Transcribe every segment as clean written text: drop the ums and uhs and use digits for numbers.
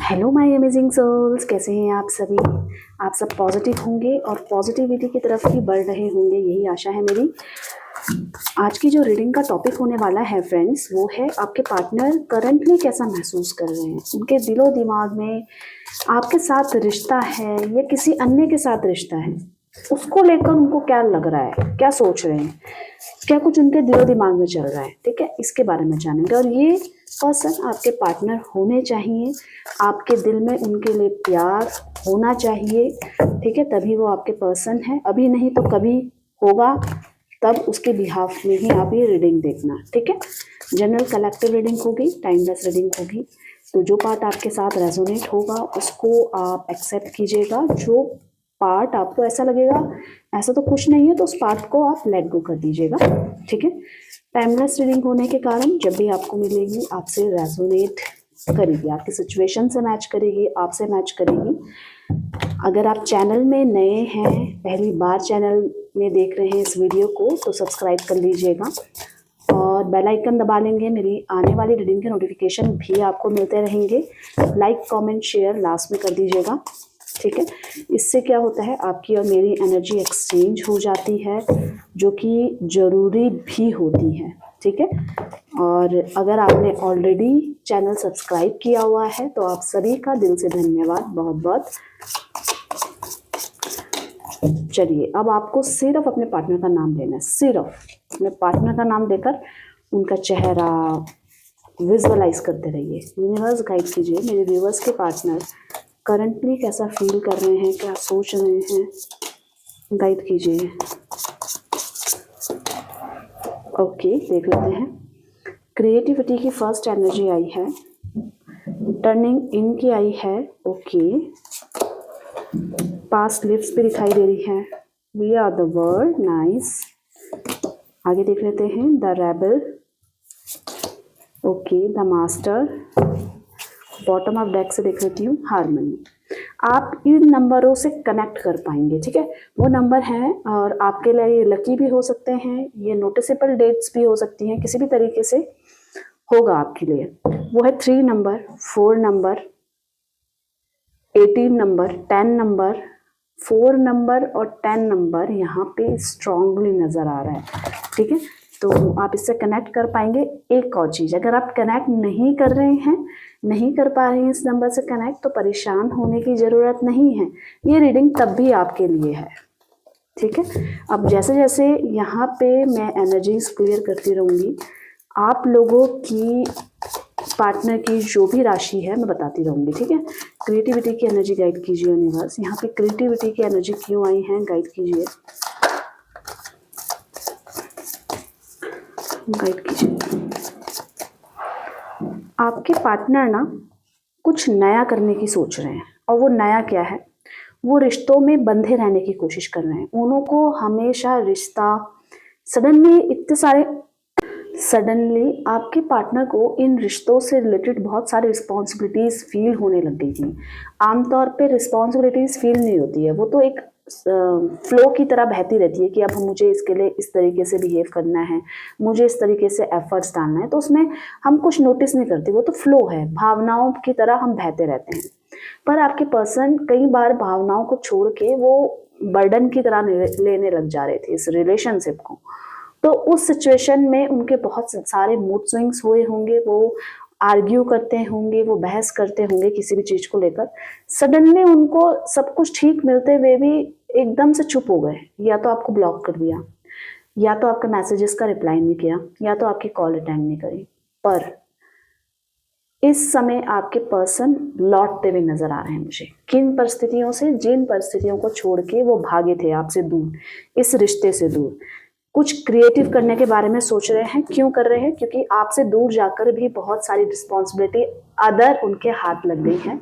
Hello my amazing souls, कैसे हैं आप सभी। आप सब पॉजिटिव होंगे और पॉजिटिविटी की तरफ ही बढ़ रहे होंगे, यही आशा है मेरी। आज की जो रीडिंग का टॉपिक होने वाला है फ्रेंड्स, वो है आपके पार्टनर करंटली कैसा महसूस कर रहे हैं। उनके दिलो दिमाग में आपके साथ रिश्ता है या किसी अन्य के साथ रिश्ता है, उसको लेकर उनको क्या लग रहा है, क्या सोच रहे हैं, क्या कुछ उनके दिलो दिमाग में चल रहा है। ठीक है, इसके बारे में जानेंगे। और ये पर्सन आपके पार्टनर होने चाहिए, आपके दिल में उनके लिए प्यार होना चाहिए। ठीक है, तभी वो आपके पर्सन है। अभी नहीं तो कभी होगा, तब उसके बिहाफ में ही आप ये रीडिंग देखना। ठीक है, जनरल कलेक्टिव रीडिंग होगी, टाइमलेस रीडिंग होगी। तो जो पार्ट आपके साथ रेजोनेट होगा उसको आप एक्सेप्ट कीजिएगा। जो पार्ट आपको ऐसा लगेगा ऐसा तो कुछ नहीं है, तो उस पार्ट को आप लेट गो कर दीजिएगा। ठीक है, टाइमलेस रीडिंग होने के कारण जब भी आपको मिलेगी आपसे रेजोनेट करेगी, आपकी सिचुएशन से मैच करेगी, आपसे मैच करेगी। अगर आप चैनल में नए हैं, पहली बार चैनल में देख रहे हैं इस वीडियो को, तो सब्सक्राइब कर लीजिएगा और बेल आइकन दबा लेंगे। मेरी आने वाली रीडिंग के नोटिफिकेशन भी आपको मिलते रहेंगे। लाइक कमेंट शेयर लास्ट में कर दीजिएगा। ठीक है, इससे क्या होता है, आपकी और मेरी एनर्जी एक्सचेंज हो जाती है, जो कि ज़रूरी भी होती है। ठीक है, और अगर आपने ऑलरेडी चैनल सब्सक्राइब किया हुआ है तो आप सभी का दिल से धन्यवाद, बहुत बहुत। चलिए, अब आपको सिर्फ अपने पार्टनर का नाम लेना है। सिर्फ अपने पार्टनर का नाम लेकर उनका चेहरा विजुअलाइज करते रहिए। यूनिवर्स गाइड कीजिए मेरे व्यूवर्स के पार्टनर करंटली कैसा फील कर रहे हैं, क्या सोच रहे हैं, गाइड कीजिए। ओके, देख लेते हैं। क्रिएटिविटी की फर्स्ट एनर्जी आई है, टर्निंग इन की आई है। ओके, पास्ट लिप्स भी दिखाई दे रही है। We are the world, nice. आगे देख लेते हैं, the rebel. Okay, the master. Bottom of deck से देख लेती हूँ, हार्मनी। आप इन नंबरों से कनेक्ट कर पाएंगे। ठीक है, वो नंबर हैं और आपके लिए ये लकी भी हो सकते हैं, ये नोटिसेबल डेट्स भी हो सकती हैं, किसी भी तरीके से होगा आपके लिए। वो है 3 number, 4 number, 18 number, 10 number, 4 number और 10 नंबर यहाँ पे स्ट्रांगली नज़र आ रहा है। ठीक है, तो आप इससे कनेक्ट कर पाएंगे। एक और चीज़, अगर आप कनेक्ट नहीं कर रहे हैं, नहीं कर पा रहे हैं इस नंबर से कनेक्ट, तो परेशान होने की ज़रूरत नहीं है। ये रीडिंग तब भी आपके लिए है। ठीक है, अब जैसे जैसे यहाँ पे मैं एनर्जीज क्लियर करती रहूँगी, आप लोगों की पार्टनर की जो भी राशि है मैं बताती रहूँगी। ठीक है, क्रिएटिविटी की एनर्जी गाइड कीजिए यूनिवर्स। यहाँ पे क्रिएटिविटी की एनर्जी क्यों आई है, गाइड कीजिए, गाइड कीजिए। आपके पार्टनर ना कुछ नया करने की सोच रहे हैं, और वो नया क्या है, वो रिश्तों में बंधे रहने की कोशिश कर रहे हैं। उनको हमेशा रिश्ता सडनली आपके पार्टनर को इन रिश्तों से रिलेटेड बहुत सारी रिस्पॉन्सिबिलिटीज़ फील होने लग गई थी। आमतौर पे रिस्पॉन्सिबिलिटीज़ फील नहीं होती है, वो तो एक फ्लो की तरह बहती रहती है कि अब मुझे इसके लिए इस तरीके से बिहेव करना है, मुझे इस तरीके से एफर्ट्स डालना है, तो उसमें हम कुछ नोटिस नहीं करते, वो तो फ्लो है, भावनाओं की तरह हम बहते रहते हैं। पर आपके पर्सन कई बार भावनाओं को छोड़ के वो बर्डन की तरह लेने लग जा रहे थे इस रिलेशनशिप को। तो उस सिचुएशन में उनके बहुत सारे मूड स्विंग्स हुए होंगे, वो आर्ग्यू करते होंगे, वो बहस करते होंगे किसी भी चीज़ को लेकर। सडनली उनको सब कुछ ठीक मिलते हुए भी एकदम से चुप हो गए, या तो आपको ब्लॉक कर दिया, या तो आपके मैसेजेस का रिप्लाई नहीं किया, या तो आपकी कॉल अटेंड नहीं करी। पर इस समय आपके पर्सन लौटते हुए नजर आ रहे हैं मुझे। किन परिस्थितियों से, जिन परिस्थितियों को छोड़ के वो भागे थे आपसे दूर, इस रिश्ते से दूर, कुछ क्रिएटिव करने के बारे में सोच रहे हैं। क्यों कर रहे हैं, क्योंकि आपसे दूर जाकर भी बहुत सारी रिस्पॉन्सिबिलिटी अदर उनके हाथ लग गई है,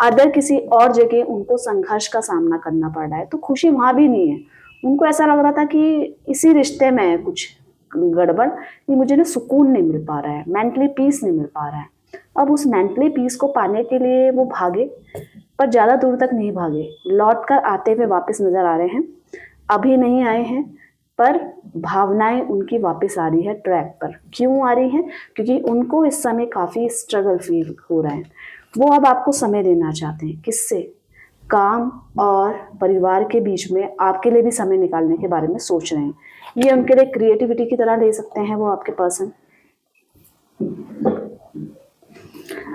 अदर किसी और जगह उनको संघर्ष का सामना करना पड़ रहा है। तो खुशी वहां भी नहीं है, उनको ऐसा लग रहा था कि इसी रिश्ते में है कुछ गड़बड़, ये मुझे ना सुकून नहीं मिल पा रहा है, मेंटली पीस नहीं मिल पा रहा है। अब उस मेंटली पीस को पाने के लिए वो भागे, पर ज़्यादा दूर तक नहीं भागे, लौट कर आते हुए वापस नजर आ रहे हैं। अभी नहीं आए हैं, पर भावनाएं उनकी वापस आ रही है ट्रैक पर। क्यों आ रही हैं, क्योंकि उनको इस समय काफ़ी स्ट्रगल फील हो रहा है। वो अब आपको समय देना चाहते हैं। किससे? काम और परिवार के बीच में आपके लिए भी समय निकालने के बारे में सोच रहे हैं। ये उनके लिए क्रिएटिविटी की तरह ले सकते हैं वो आपके पर्सन।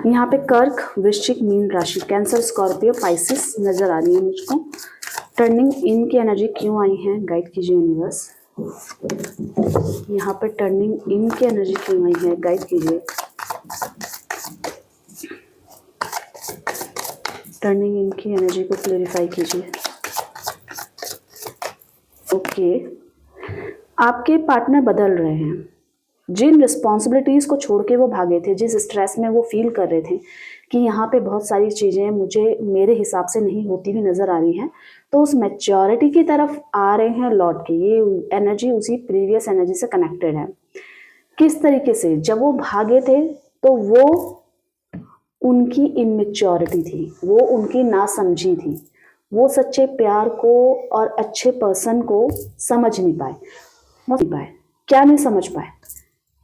यहाँ पे कर्क, वृश्चिक, मीन राशि, कैंसर, स्कॉर्पियो, पाइसिस नजर आ रही है मुझको। टर्निंग इन की एनर्जी क्यों आई है, गाइड कीजिए यूनिवर्स। यहाँ पे टर्निंग इन की एनर्जी क्यों आई है, गाइड कीजिए। टर्निंग इन की एनर्जी को क्लेरिफाई कीजिए। ओके, आपके पार्टनर बदल रहे हैं। जिन रिस्पॉन्सिबिलिटीज़ को छोड़ के वो भागे थे, जिस स्ट्रेस में वो फील कर रहे थे कि यहाँ पे बहुत सारी चीज़ें मुझे मेरे हिसाब से नहीं होती हुई नज़र आ रही हैं, तो उस मैच्योरिटी की तरफ आ रहे हैं लौट के। ये एनर्जी उसी प्रीवियस एनर्जी से कनेक्टेड है। किस तरीके से? जब वो भागे थे तो वो उनकी इमेच्योरिटी थी, वो उनकी नासमझी थी, वो सच्चे प्यार को और अच्छे पर्सन को समझ नहीं पाए। क्या नहीं समझ पाए?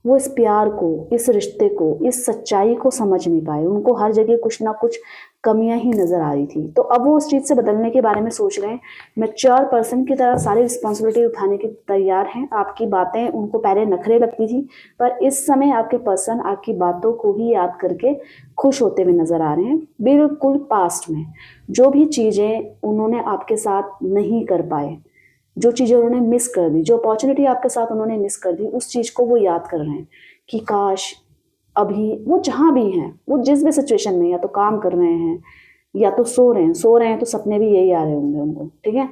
वो इस प्यार को, इस रिश्ते को, इस सच्चाई को समझ नहीं पाए। उनको हर जगह कुछ ना कुछ कमियां ही नजर आ रही थी। तो अब वो उस चीज़ से बदलने के बारे में सोच रहे हैं। मैच्योर पर्सन की तरह सारी रिस्पॉन्सिबिलिटी उठाने के तैयार हैं। आपकी बातें उनको पहले नखरे लगती थी, पर इस समय आपके पर्सन आपकी बातों को ही याद करके खुश होते हुए नजर आ रहे हैं। बिल्कुल पास्ट में जो भी चीज़ें उन्होंने आपके साथ नहीं कर पाए, जो चीज़ें उन्होंने मिस कर दी, जो अपॉर्चुनिटी आपके साथ उन्होंने मिस कर दी, उस चीज़ को वो याद कर रहे हैं कि काश अभी वो जहाँ भी हैं, वो जिस भी सिचुएशन में, या तो काम कर रहे हैं या तो सो रहे हैं तो सपने भी यही आ रहे होंगे उनको, ठीक है।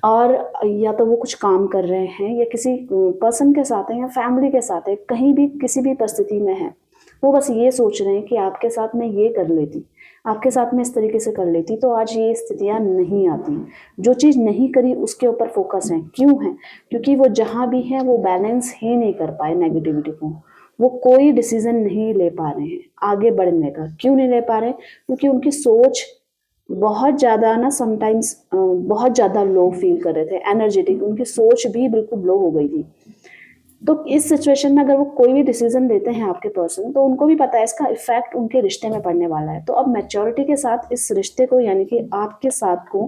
और या तो वो कुछ काम कर रहे हैं या किसी पर्सन के साथ है या फैमिली के साथ है, कहीं भी किसी भी परिस्थिति में है, वो बस ये सोच रहे हैं कि आपके साथ मैं ये कर लेती, आपके साथ में इस तरीके से कर लेती तो आज ये स्थितियां नहीं आती। जो चीज़ नहीं करी उसके ऊपर फोकस है। क्यों है? क्योंकि वो जहाँ भी है वो बैलेंस ही नहीं कर पाए नेगेटिविटी को। वो कोई डिसीजन नहीं ले पा रहे हैं आगे बढ़ने का। क्यों नहीं ले पा रहे? क्योंकि उनकी सोच बहुत ज़्यादा ना समटाइम्स बहुत ज़्यादा लो फील कर रहे थे, एनर्जेटिक, उनकी सोच भी बिल्कुल लो हो गई थी। तो इस सिचुएशन में अगर वो कोई भी डिसीजन लेते हैं आपके पर्सन, तो उनको भी पता है इसका इफेक्ट उनके रिश्ते में पड़ने वाला है। तो अब मैच्योरिटी के साथ इस रिश्ते को, यानी कि आपके साथ को,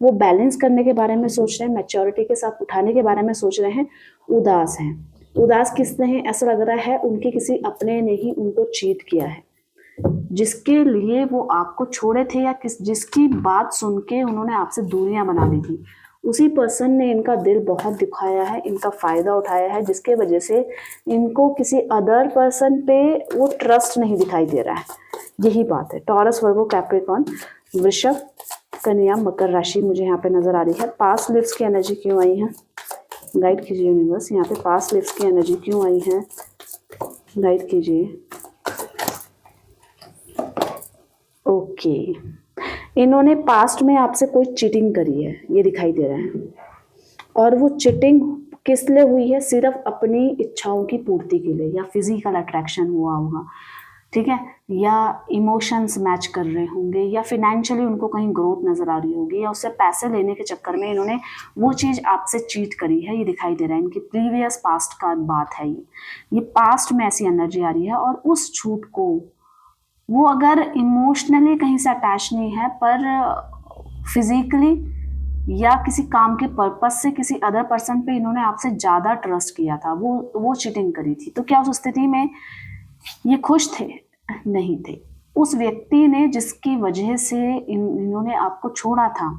वो बैलेंस करने के बारे में सोच रहे हैं, मैच्योरिटी के साथ उठाने के बारे में सोच रहे हैं। उदास हैं। उदास किसने है? ऐसा लग रहा है उनके किसी अपने ने ही उनको चीट किया है, जिसके लिए वो आपको छोड़े थे या जिसकी बात सुन के उन्होंने आपसे दूरियां बना ली थी। उसी पर्सन ने इनका दिल बहुत दुखाया है, इनका फ़ायदा उठाया है, जिसके वजह से इनको किसी अदर पर्सन पे वो ट्रस्ट नहीं दिखाई दे रहा है। यही बात है। टॉरस, वर्गो, कैप्रिकॉर्न, वृषभ, कन्या, मकर राशि मुझे यहाँ पे नजर आ रही है। पास्ट लिव्स की एनर्जी क्यों आई है, गाइड कीजिए यूनिवर्स। यहाँ पे पास्ट लिव्स की एनर्जी क्यों आई है, गाइड कीजिए। ओके, इन्होंने पास्ट में आपसे कोई चीटिंग करी है, ये दिखाई दे रहा है। और वो चीटिंग किस लिए हुई है? सिर्फ अपनी इच्छाओं की पूर्ति के लिए, या फिजिकल अट्रैक्शन हुआ होगा, ठीक है, या इमोशंस मैच कर रहे होंगे, या फिनेंशियली उनको कहीं ग्रोथ नजर आ रही होगी, या उससे पैसे लेने के चक्कर में इन्होंने वो चीज़ आपसे चीट करी है। ये दिखाई दे रहा है, इनकी प्रीवियस पास्ट का बात है ये पास्ट में ऐसी एनर्जी आ रही है। और उस छूट को वो अगर इमोशनली कहीं से अटैच नहीं है, पर फिजिकली या किसी काम के पर्पस से किसी अदर पर्सन पे इन्होंने आपसे ज़्यादा ट्रस्ट किया था, वो चीटिंग करी थी। तो क्या उस स्थिति में ये खुश थे? नहीं थे। उस व्यक्ति ने जिसकी वजह से इन्होंने आपको छोड़ा था,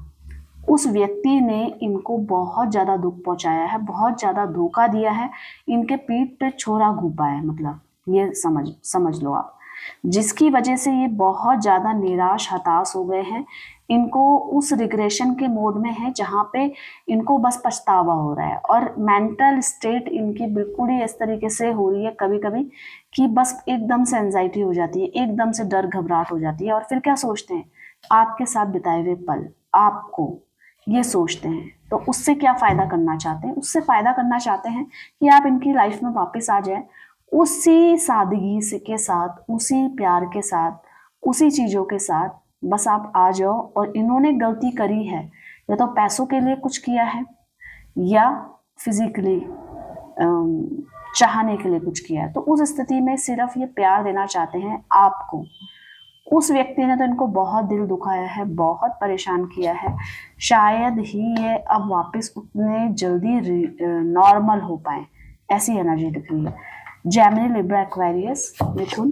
उस व्यक्ति ने इनको बहुत ज़्यादा दुख पहुंचाया है, बहुत ज़्यादा धोखा दिया है, इनके पीठ पे छोरा घूपा है। मतलब ये समझ लो आप, जिसकी वजह से ये बहुत ज़्यादा निराश हताश हो गए हैं। इनको उस रिग्रेशन के मोड में है जहाँ पे इनको बस पछतावा हो रहा है। और मेंटल स्टेट इनकी बिल्कुल ही इस तरीके से हो रही है कभी कभी कि बस एकदम से एंजाइटी हो जाती है, एकदम से डर घबराहट हो जाती है। और फिर क्या सोचते हैं? आपके साथ बिताए हुए पल आपको ये सोचते हैं। तो उससे क्या फ़ायदा करना चाहते हैं? उससे फ़ायदा करना चाहते हैं कि आप इनकी लाइफ में वापस आ जाए, उसी सादगी से के साथ, उसी प्यार के साथ, उसी चीज़ों के साथ बस आप आ जाओ। और इन्होंने गलती करी है, या तो पैसों के लिए कुछ किया है, या फिजिकली चाहने के लिए कुछ किया है। तो उस स्थिति में सिर्फ ये प्यार देना चाहते हैं आपको, उस व्यक्ति ने तो इनको बहुत दिल दुखाया है, बहुत परेशान किया है। शायद ही ये अब वापस उतने जल्दी नॉर्मल हो पाए, ऐसी एनर्जी दिख रही है। जेमिनी, लिब्रा, एक्वेरियस, मिथुन,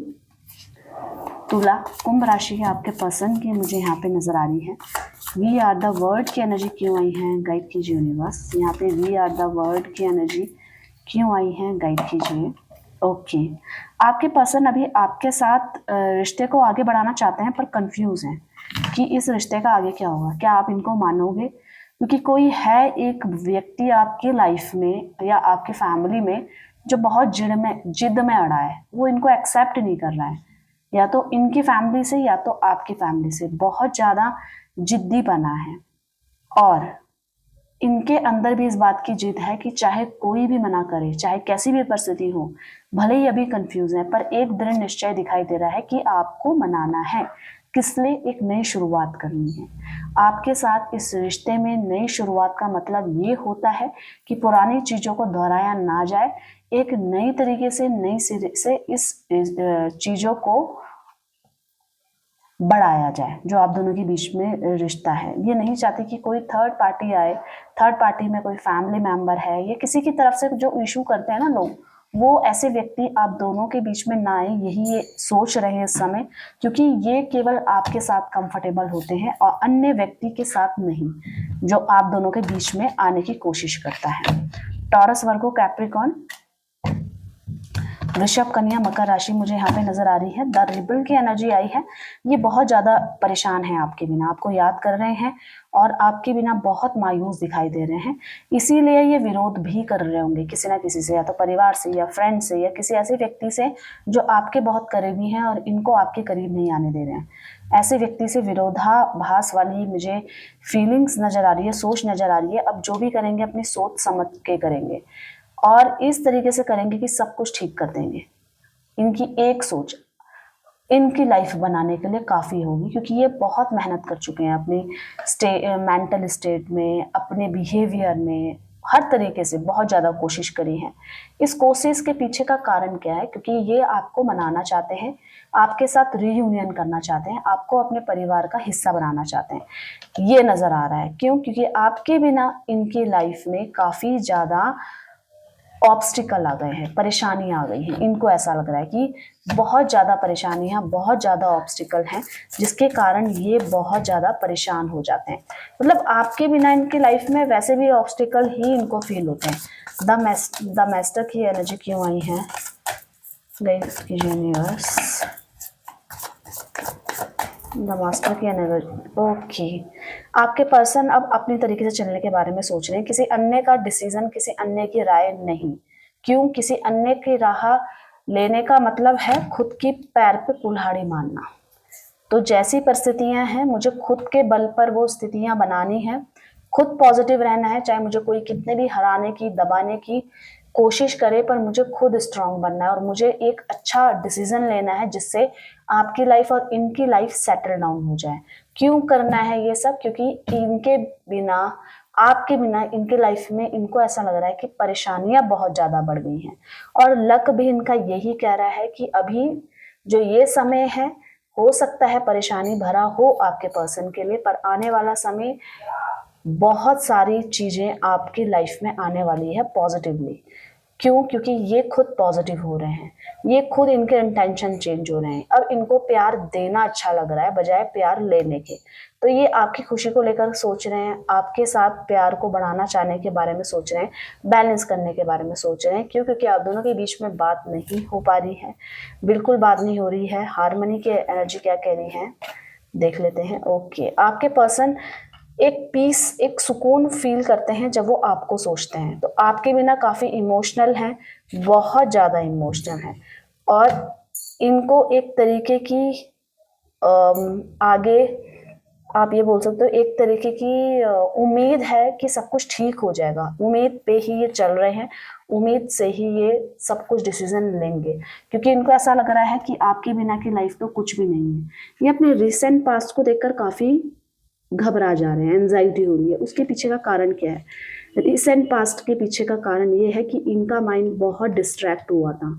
तुला, कुंभ राशि है आपके पर्सन की मुझे यहाँ पे नजर आ रही है। वी आर द वर्ड की एनर्जी क्यों आई है, गाइड कीजिए यूनिवर्स। यहाँ पे वी आर द वर्ड की एनर्जी क्यों आई है, गाइड कीजिए। ओके, आपके पर्सन अभी आपके साथ रिश्ते को आगे बढ़ाना चाहते हैं पर कंफ्यूज हैं कि इस रिश्ते का आगे क्या होगा। क्या आप इनको मानोगे? क्योंकि कोई है एक व्यक्ति आपकी लाइफ में या आपकी फैमिली में जो बहुत जिद में अड़ा है, वो इनको एक्सेप्ट नहीं कर रहा है, या तो इनकी फैमिली से या तो आपकी फैमिली से बहुत ज़्यादा जिद्दी बना है। और इनके अंदर भी इस बात की जिद है कि चाहे कोई भी मना करे, चाहे कैसी भी परिस्थिति हो, भले ही अभी कंफ्यूज है, पर एक दृढ़ निश्चय दिखाई दे रहा है कि आपको मनाना है। किस लिए? एक नई शुरुआत करनी है आपके साथ। इस रिश्ते में नई शुरुआत का मतलब ये होता है कि पुरानी चीज़ों को दोहराया ना जाए, एक नई तरीके से नई सिरे से इस चीज़ों को बढ़ाया जाए जो आप दोनों के बीच में रिश्ता है। ये नहीं चाहती कि कोई थर्ड पार्टी आए, थर्ड पार्टी में कोई फैमिली मेंबर है या किसी की तरफ से जो इशू करते हैं ना लोग, वो ऐसे व्यक्ति आप दोनों के बीच में ना आए, यही ये सोच रहे हैं इस समय, क्योंकि ये केवल आपके साथ कंफर्टेबल होते हैं और अन्य व्यक्ति के साथ नहीं, जो आप दोनों के बीच में आने की कोशिश करता है। टॉरस, वर्गो, कैप्रिकॉर्न, वृषभ, कन्या, मकर राशि मुझे यहाँ पे नजर आ रही है। द रिबल की एनर्जी आई है। ये बहुत ज्यादा परेशान है आपके बिना, आपको याद कर रहे हैं और आपके बिना बहुत मायूस दिखाई दे रहे हैं। इसीलिए ये विरोध भी कर रहे होंगे किसी ना किसी से, या तो परिवार से या फ्रेंड से या किसी ऐसे व्यक्ति से जो आपके बहुत करीबी हैं और इनको आपके करीब नहीं आने दे रहे हैं। ऐसे व्यक्ति से विरोधाभास वाली मुझे फीलिंग्स नजर आ रही है, सोच नजर आ रही है। अब जो भी करेंगे अपनी सोच समझ के करेंगे और इस तरीके से करेंगे कि सब कुछ ठीक कर देंगे। इनकी एक सोच इनकी लाइफ बनाने के लिए काफ़ी होगी, क्योंकि ये बहुत मेहनत कर चुके हैं अपने मेंटल स्टेट में, अपने बिहेवियर में, हर तरीके से बहुत ज़्यादा कोशिश करी है। इस कोशिश के पीछे का कारण क्या है? क्योंकि ये आपको मनाना चाहते हैं, आपके साथ रीयूनियन करना चाहते हैं, आपको अपने परिवार का हिस्सा बनाना चाहते हैं। ये नज़र आ रहा है। क्यों? क्योंकि आपके बिना इनकी लाइफ में काफ़ी ज़्यादा ऑब्स्टिकल आ गए हैं, परेशानी आ गई है। इनको ऐसा लग रहा है कि बहुत ज़्यादा परेशानियाँ, बहुत ज़्यादा ऑब्स्टिकल हैं, जिसके कारण ये बहुत ज़्यादा परेशान हो जाते हैं। मतलब आपके बिना इनकी लाइफ में वैसे भी ऑब्स्टिकल ही इनको फील होते हैं। द मास्टर की एनर्जी क्यों आई है, गाइस कीजिए यूनिवर्स। द मास्टर की एनर्जी, ओके। आपके पर्सन अब अपनी तरीके से चलने के बारे में सोच रहे हैं, किसी अन्य का डिसीजन, किसी अन्य की राय नहीं। क्यों? किसी अन्य की राह लेने का मतलब है खुद की पैर पे कुल्हाड़ी मारना। तो जैसी परिस्थितियां हैं, मुझे खुद के बल पर वो स्थितियां बनानी है, खुद पॉजिटिव रहना है, चाहे मुझे कोई कितने भी हराने की, दबाने की कोशिश करे, पर मुझे खुद स्ट्रांग बनना है और मुझे एक अच्छा डिसीजन लेना है जिससे आपकी लाइफ और इनकी लाइफ सेटल डाउन हो जाए। क्यों करना है ये सब? क्योंकि इनके बिना, आपके बिना इनके लाइफ में इनको ऐसा लग रहा है कि परेशानियां बहुत ज्यादा बढ़ गई हैं और लक भी इनका यही कह रहा है कि अभी जो ये समय है, हो सकता है परेशानी भरा हो आपके पर्सन के लिए, पर आने वाला समय बहुत सारी चीजें आपकी लाइफ में आने वाली है पॉजिटिवली। क्यों? क्योंकि ये खुद पॉजिटिव हो रहे हैं, ये खुद इनके इंटेंशन चेंज हो रहे हैं। अब इनको प्यार देना अच्छा लग रहा है बजाय प्यार लेने के। तो ये आपकी खुशी को लेकर सोच रहे हैं, आपके साथ प्यार को बढ़ाना चाहने के बारे में सोच रहे हैं, बैलेंस करने के बारे में सोच रहे हैं। क्यों? क्योंकि आप दोनों के बीच में बात नहीं हो पा रही है, बिल्कुल बात नहीं हो रही है। हार्मनी की एनर्जी क्या कह रही है, देख लेते हैं। ओके, आपके पर्सन एक पीस, एक सुकून फील करते हैं जब वो आपको सोचते हैं। तो आपके बिना काफ़ी इमोशनल हैं, बहुत ज़्यादा इमोशनल हैं और इनको एक तरीके की आगे आप ये बोल सकते हो, एक तरीके की उम्मीद है कि सब कुछ ठीक हो जाएगा। उम्मीद पे ही ये चल रहे हैं, उम्मीद से ही ये सब कुछ डिसीजन लेंगे, क्योंकि इनको ऐसा लग रहा है कि आपके बिना की लाइफ तो कुछ भी नहीं है। ये अपने रिसेंट पास्ट को देखकर काफ़ी घबरा जा रहे हैं, एंजाइटी हो रही है। उसके पीछे का कारण क्या है? रिसेंट पास्ट के पीछे का कारण ये है कि इनका माइंड बहुत डिस्ट्रैक्ट हुआ था,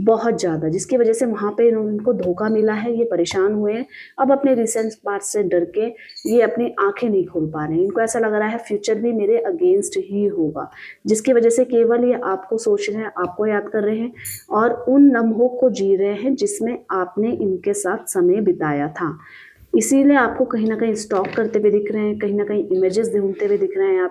बहुत ज़्यादा, जिसकी वजह से वहाँ पे उनको धोखा मिला है, ये परेशान हुए हैं। अब अपने रिसेंट पास्ट से डर के ये अपनी आंखें नहीं खोल पा रहे हैं। इनको ऐसा लग रहा है फ्यूचर भी मेरे अगेंस्ट ही होगा, जिसकी वजह से केवल ये आपको सोच रहे हैं, आपको याद कर रहे हैं और उन लम्हों को जी रहे हैं जिसमें आपने इनके साथ समय बिताया था। इसीलिए आपको कहीं ना कहीं स्टॉक करते हुए दिख रहे हैं, कहीं ना कहीं इमेजेस ढूंढते हुए दिख रहे हैं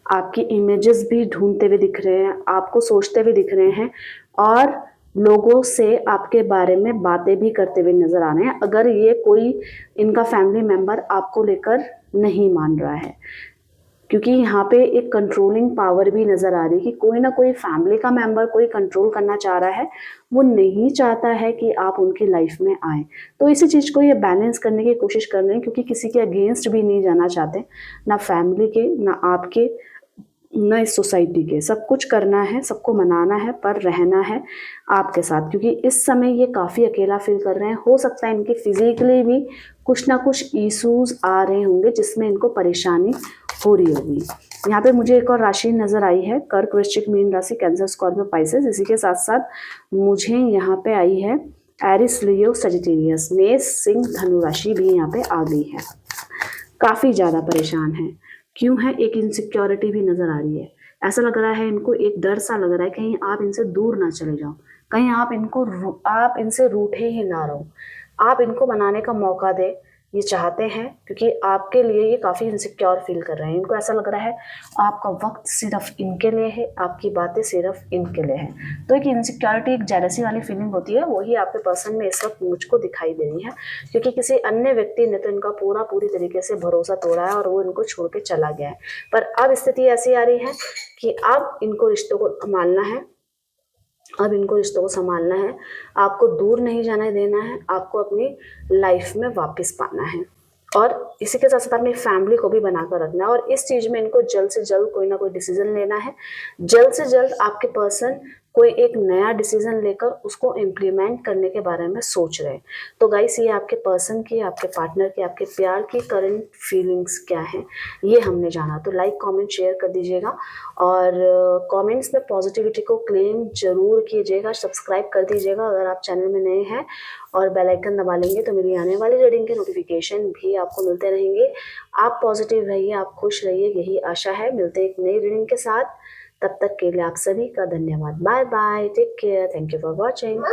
आपकी इमेजेस भी ढूंढते हुए दिख रहे हैं, आपको सोचते हुए दिख रहे हैं और लोगों से आपके बारे में बातें भी करते हुए नजर आ रहे हैं, अगर ये कोई इनका फैमिली मेंबर आपको लेकर नहीं मान रहा है। क्योंकि यहाँ पे एक कंट्रोलिंग पावर भी नजर आ रही है कि कोई ना कोई फैमिली का मेंबर कोई कंट्रोल करना चाह रहा है, वो नहीं चाहता है कि आप उनकी लाइफ में आए। तो इसी चीज़ को ये बैलेंस करने की कोशिश कर रहे हैं, क्योंकि किसी के अगेंस्ट भी नहीं जाना चाहते, ना फैमिली के, ना आपके, ना इस सोसाइटी के। सब कुछ करना है, सबको मनाना है, पर रहना है आपके साथ, क्योंकि इस समय ये काफ़ी अकेला फील कर रहे हैं। हो सकता है इनके फिजिकली भी कुछ ना कुछ इश्यूज आ रहे होंगे जिसमें इनको परेशानी हो रही होगी। यहाँ पे मुझे एक और राशि नजर आई है, कर्क, वृश्चिक, मीन राशि, कैंसर, स्कॉर्पियो, पाइसेस। इसी के साथ साथ मुझे यहाँ पे आई है एरिस, लियो, सजिटेरियस, मेष, सिंह, धनु राशि भी यहाँ पे आ गई है। काफ़ी ज़्यादा परेशान है। क्यों है? एक इनसिक्योरिटी भी नज़र आ रही है। ऐसा लग रहा है इनको, एक डर सा लग रहा है कहीं आप इनसे दूर ना चले जाओ, कहीं आप इनसे रूठे ही ना रहो, आप इनको बनाने का मौका दे, ये चाहते हैं, क्योंकि आपके लिए ये काफ़ी इनसिक्योर फील कर रहे हैं। इनको ऐसा लग रहा है आपका वक्त सिर्फ इनके लिए है, आपकी बातें सिर्फ इनके लिए है। तो एक इनसिक्योरिटी, एक जेलसी वाली फीलिंग होती है, वही आपके पर्सन में इस वक्त मुझको दिखाई दे रही है, क्योंकि किसी अन्य व्यक्ति ने तो इनका पूरी तरीके से भरोसा तोड़ा है और वो इनको छोड़ के चला गया है। पर अब स्थिति ऐसी आ रही है कि अब इनको रिश्तों को संभालना है, अब इनको रिश्तों को संभालना है, आपको दूर नहीं जाने देना है, आपको अपनी लाइफ में वापस पाना है और इसी के साथ साथ अपनी फैमिली को भी बनाकर रखना है। और इस चीज़ में इनको जल्द से जल्द कोई ना कोई डिसीजन लेना है। जल्द से जल्द आपके पर्सन कोई एक नया डिसीजन लेकर उसको इम्प्लीमेंट करने के बारे में सोच रहे हैं। तो गाइस, ये आपके पर्सन की, आपके पार्टनर की, आपके प्यार की करंट फीलिंग्स क्या है, ये हमने जाना। तो लाइक, कमेंट, शेयर कर दीजिएगा और कमेंट्स में पॉजिटिविटी को क्लेम जरूर कीजिएगा। सब्सक्राइब कर दीजिएगा अगर आप चैनल में नए हैं और बेल आइकन दबा लेंगे तो मेरी आने वाली रीडिंग के नोटिफिकेशन भी आपको मिलते रहेंगे। आप पॉजिटिव रहिए, आप खुश रहिए, यही आशा है। मिलते हैं एक नई रीडिंग के साथ, तब तक के लिए आप सभी का धन्यवाद। Bye bye, take care, thank you for watching.